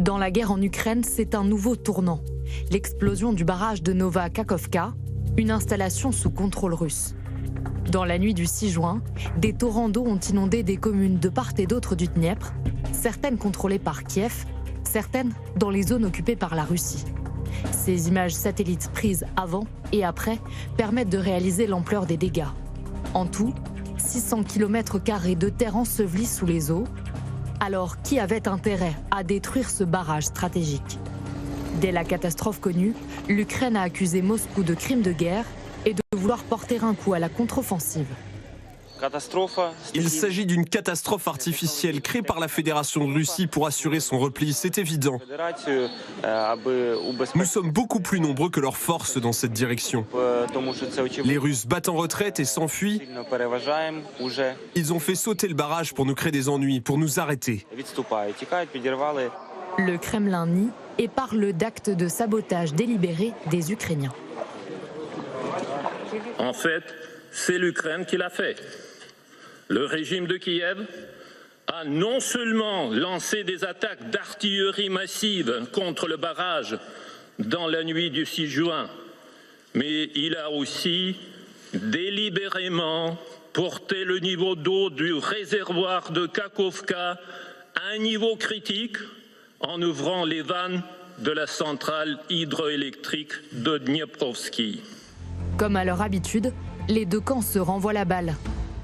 Dans la guerre en Ukraine, c'est un nouveau tournant. L'explosion du barrage de Nova Kakhovka, une installation sous contrôle russe. Dans la nuit du 6 juin, des torrents d'eau ont inondé des communes de part et d'autre du Dniepr, certaines contrôlées par Kiev, certaines dans les zones occupées par la Russie. Ces images satellites prises avant et après permettent de réaliser l'ampleur des dégâts. En tout, 600 km² de terre ensevelie sous les eaux. Alors, qui avait intérêt à détruire ce barrage stratégique? Dès la catastrophe connue, l'Ukraine a accusé Moscou de crimes de guerre et de vouloir porter un coup à la contre-offensive. Il s'agit d'une catastrophe artificielle créée par la Fédération de Russie pour assurer son repli, c'est évident. Nous sommes beaucoup plus nombreux que leurs forces dans cette direction. Les Russes battent en retraite et s'enfuient. Ils ont fait sauter le barrage pour nous créer des ennuis, pour nous arrêter. Le Kremlin nie et parle d'actes de sabotage délibérés des Ukrainiens. En fait, c'est l'Ukraine qui l'a fait. Le régime de Kiev a non seulement lancé des attaques d'artillerie massive contre le barrage dans la nuit du 6 juin, mais il a aussi délibérément porté le niveau d'eau du réservoir de Kakhovka à un niveau critique en ouvrant les vannes de la centrale hydroélectrique de Dnieprovski. Comme à leur habitude, les deux camps se renvoient la balle.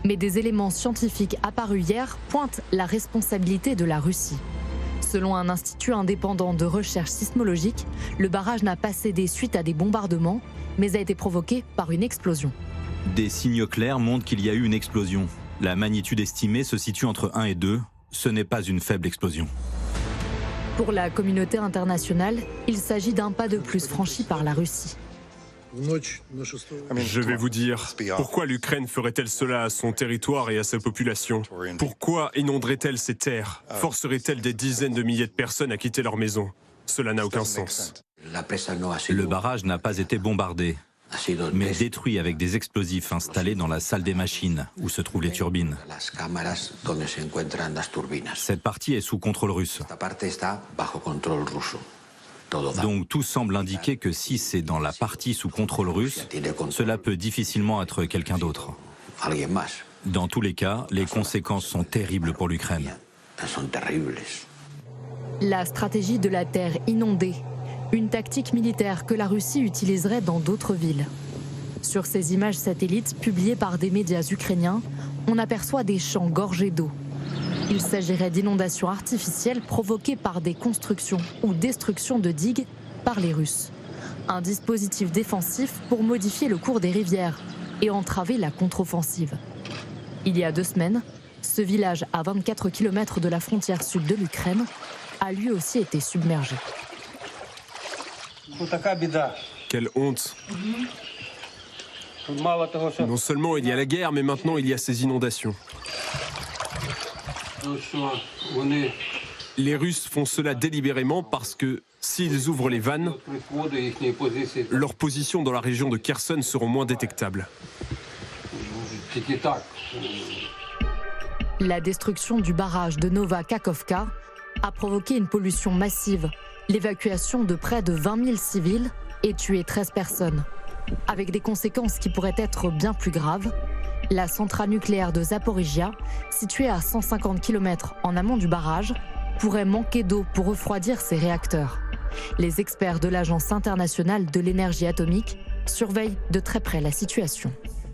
Mais des éléments scientifiques apparus hier pointent la responsabilité de la Russie. Selon un institut indépendant de recherche sismologique, le barrage n'a pas cédé suite à des bombardements, mais a été provoqué par une explosion. Des signaux clairs montrent qu'il y a eu une explosion. La magnitude estimée se situe entre 1 et 2. Ce n'est pas une faible explosion. Pour la communauté internationale, il s'agit d'un pas de plus franchi par la Russie. Je vais vous dire, pourquoi l'Ukraine ferait-elle cela à son territoire et à sa population? Pourquoi inonderait-elle ces terres? Forcerait-elle des dizaines de milliers de personnes à quitter leur maison? Cela n'a aucun sens. Le barrage n'a pas été bombardé, mais détruit avec des explosifs installés dans la salle des machines, où se trouvent les turbines. Cette partie est sous contrôle russe. Donc tout semble indiquer que si c'est dans la partie sous contrôle russe, cela peut difficilement être quelqu'un d'autre. Dans tous les cas, les conséquences sont terribles pour l'Ukraine. La stratégie de la terre inondée, une tactique militaire que la Russie utiliserait dans d'autres villes. Sur ces images satellites publiées par des médias ukrainiens, on aperçoit des champs gorgés d'eau. Il s'agirait d'inondations artificielles provoquées par des constructions ou destructions de digues par les Russes. Un dispositif défensif pour modifier le cours des rivières et entraver la contre-offensive. Il y a 2 semaines, ce village à 24 km de la frontière sud de l'Ukraine a lui aussi été submergé. Quelle honte! Non seulement il y a la guerre, mais maintenant il y a ces inondations. Les Russes font cela délibérément parce que s'ils ouvrent les vannes, leurs positions dans la région de Kherson seront moins détectables. La destruction du barrage de Nova Kakhovka a provoqué une pollution massive, l'évacuation de près de 20 000 civils et tué 13 personnes. Avec des conséquences qui pourraient être bien plus graves. La centrale nucléaire de Zaporizhia, située à 150 km en amont du barrage, pourrait manquer d'eau pour refroidir ses réacteurs. Les experts de l'Agence internationale de l'énergie atomique surveillent de très près la situation.